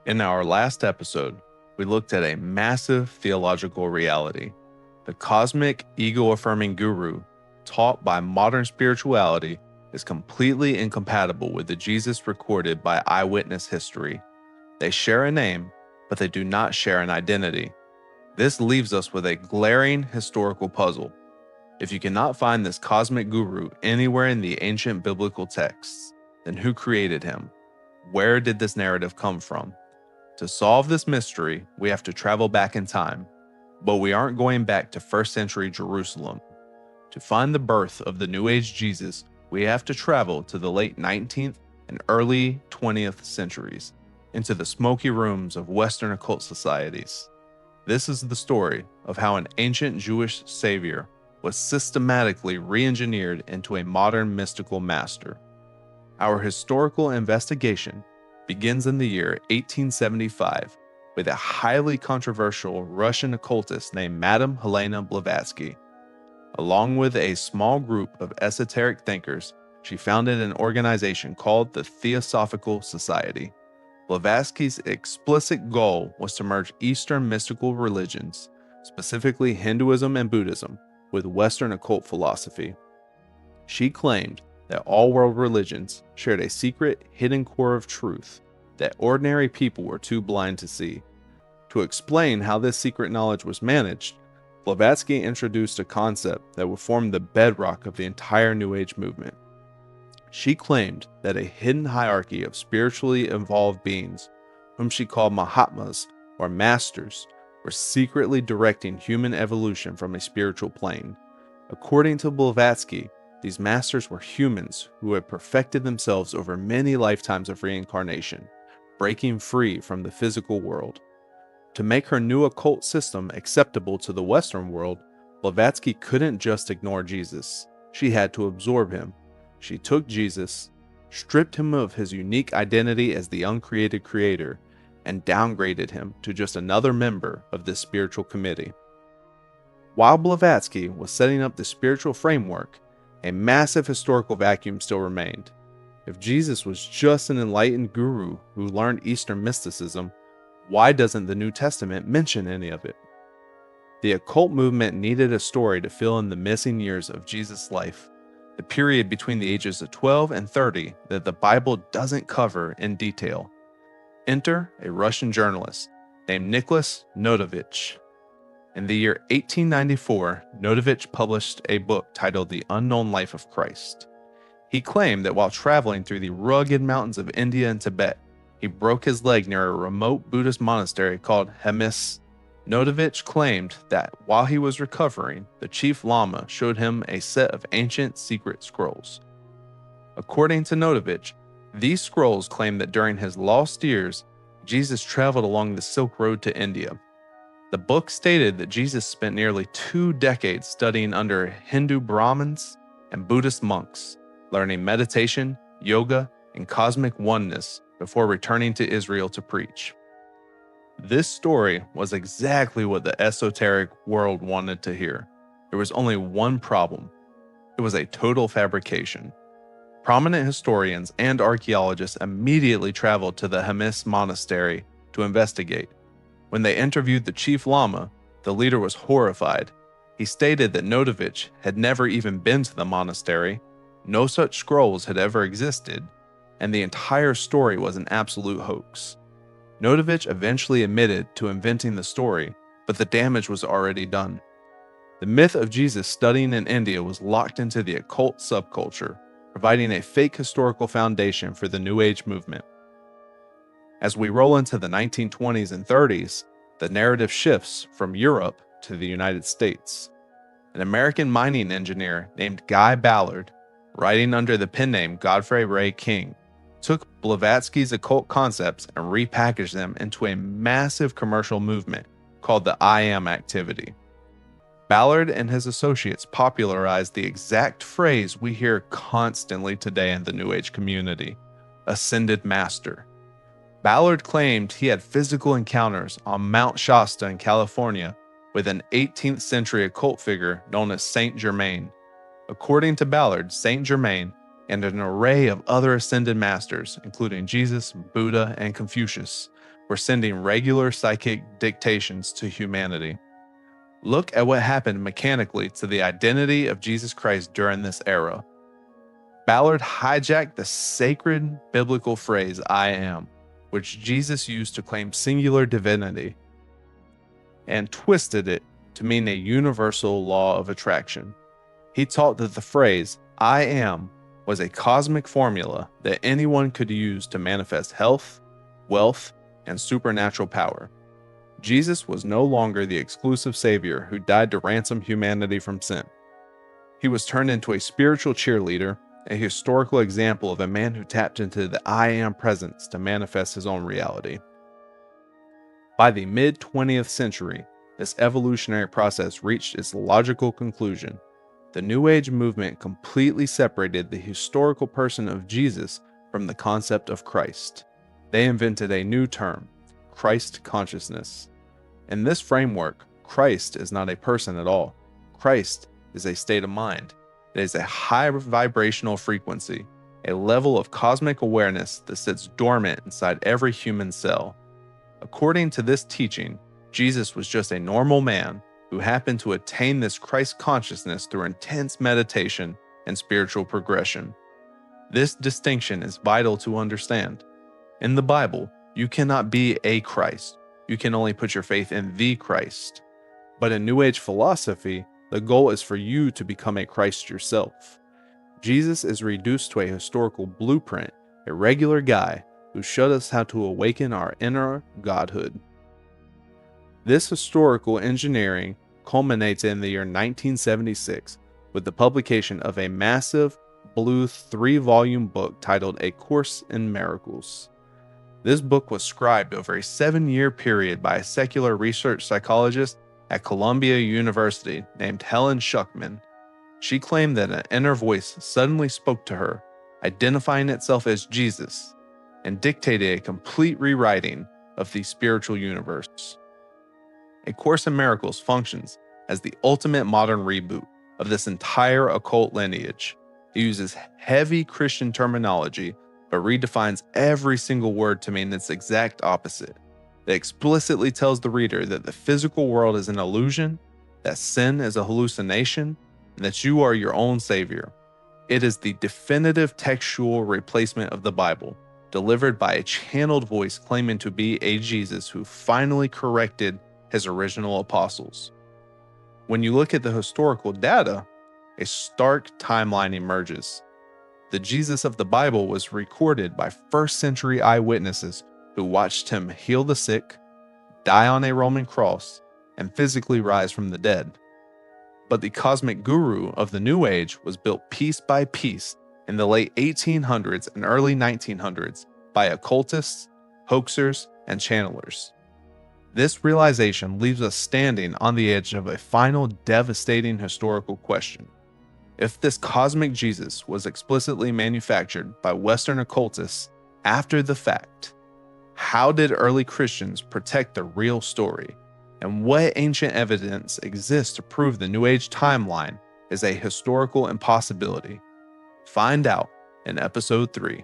In our last episode, we looked at a massive theological reality. The cosmic, ego-affirming guru, taught by modern spirituality, is completely incompatible with the Jesus recorded by eyewitness history. They share a name, but they do not share an identity. This leaves us with a glaring historical puzzle. If you cannot find this cosmic guru anywhere in the ancient biblical texts, then who created him? Where did this narrative come from? To solve this mystery, we have to travel back in time, but we aren't going back to first century Jerusalem. To find the birth of the New Age Jesus, we have to travel to the late 19th and early 20th centuries, into the smoky rooms of Western occult societies. This is the story of how an ancient Jewish savior was systematically re-engineered into a modern mystical master. Our historical investigation begins in the year 1875 with a highly controversial Russian occultist named Madame Helena Blavatsky. Along with a small group of esoteric thinkers, she founded an organization called the Theosophical Society. Blavatsky's explicit goal was to merge Eastern mystical religions, specifically Hinduism and Buddhism, with Western occult philosophy. She claimed that all world religions shared a secret, hidden core of truth that ordinary people were too blind to see. To explain how this secret knowledge was managed, Blavatsky introduced a concept that would form the bedrock of the entire New Age movement. She claimed that a hidden hierarchy of spiritually evolved beings, whom she called Mahatmas or masters, were secretly directing human evolution from a spiritual plane. According to Blavatsky, these masters were humans who had perfected themselves over many lifetimes of reincarnation, breaking free from the physical world. To make her new occult system acceptable to the Western world, Blavatsky couldn't just ignore Jesus. She had to absorb him. She took Jesus, stripped him of his unique identity as the uncreated creator, and downgraded him to just another member of this spiritual committee. While Blavatsky was setting up the spiritual framework, a massive historical vacuum still remained. If Jesus was just an enlightened guru who learned Eastern mysticism, why doesn't the New Testament mention any of it? The occult movement needed a story to fill in the missing years of Jesus' life, the period between the ages of 12 and 30 that the Bible doesn't cover in detail. Enter a Russian journalist named Nicholas Notovich. In the year 1894, Notovich published a book titled The Unknown Life of Christ. He claimed that while traveling through the rugged mountains of India and Tibet, he broke his leg near a remote Buddhist monastery called Hemis. Notovich claimed that while he was recovering, the chief lama showed him a set of ancient secret scrolls. According to Notovich, these scrolls claim that during his lost years, Jesus traveled along the Silk Road to India. The book stated that Jesus spent nearly 2 decades studying under Hindu Brahmins and Buddhist monks, learning meditation, yoga, and cosmic oneness before returning to Israel to preach. This story was exactly what the esoteric world wanted to hear. There was only one problem. It was a total fabrication. Prominent historians and archaeologists immediately traveled to the Hemis monastery to investigate. When they interviewed the chief lama, the leader was horrified. He stated that Notovich had never even been to the monastery, no such scrolls had ever existed, and the entire story was an absolute hoax. Notovich eventually admitted to inventing the story, but the damage was already done. The myth of Jesus studying in India was locked into the occult subculture, providing a fake historical foundation for the New Age movement. As we roll into the 1920s and 30s, the narrative shifts from Europe to the United States. An American mining engineer named Guy Ballard, writing under the pen name Godfrey Ray King, took Blavatsky's occult concepts and repackaged them into a massive commercial movement called the I Am activity. Ballard and his associates popularized the exact phrase we hear constantly today in the New Age community, ascended master. Ballard claimed he had physical encounters on Mount Shasta in California with an 18th century occult figure known as Saint Germain. According to Ballard, Saint Germain and an array of other ascended masters, including Jesus, Buddha, and Confucius, were sending regular psychic dictations to humanity. Look at what happened mechanically to the identity of Jesus Christ during this era. Ballard hijacked the sacred biblical phrase, I am, which Jesus used to claim singular divinity, and twisted it to mean a universal law of attraction. He taught that the phrase, I am, was a cosmic formula that anyone could use to manifest health, wealth, and supernatural power. Jesus was no longer the exclusive savior who died to ransom humanity from sin. He was turned into a spiritual cheerleader, a historical example of a man who tapped into the I am presence to manifest his own reality. By the mid-20th century, this evolutionary process reached its logical conclusion. The New Age movement completely separated the historical person of Jesus from the concept of Christ. They invented a new term, Christ consciousness. In this framework, Christ is not a person at all. Christ is a state of mind. It is a high vibrational frequency, a level of cosmic awareness that sits dormant inside every human cell. According to this teaching, Jesus was just a normal man who happened to attain this Christ consciousness through intense meditation and spiritual progression. This distinction is vital to understand. In the Bible, you cannot be a Christ. You can only put your faith in the Christ. But in New Age philosophy, the goal is for you to become a Christ yourself. Jesus is reduced to a historical blueprint, a regular guy who showed us how to awaken our inner godhood. This historical engineering culminates in the year 1976 with the publication of a massive blue 3-volume book titled A Course in Miracles. This book was scribed over a 7-year period by a secular research psychologist at Columbia University named Helen Schuckman. She claimed that an inner voice suddenly spoke to her, identifying itself as Jesus, and dictated a complete rewriting of the spiritual universe. A Course in Miracles functions as the ultimate modern reboot of this entire occult lineage. It uses heavy Christian terminology, but redefines every single word to mean its exact opposite. It explicitly tells the reader that the physical world is an illusion, that sin is a hallucination, and that you are your own savior. It is the definitive textual replacement of the Bible, delivered by a channeled voice claiming to be a Jesus who finally corrected his original apostles. When you look at the historical data, a stark timeline emerges. The Jesus of the Bible was recorded by first-century eyewitnesses who watched him heal the sick, die on a Roman cross, and physically rise from the dead. But the cosmic guru of the New Age was built piece by piece in the late 1800s and early 1900s by occultists, hoaxers, and channelers. This realization leaves us standing on the edge of a final devastating historical question. If this cosmic Jesus was explicitly manufactured by Western occultists after the fact, how did early Christians protect the real story? And what ancient evidence exists to prove the New Age timeline is a historical impossibility? Find out in episode 3.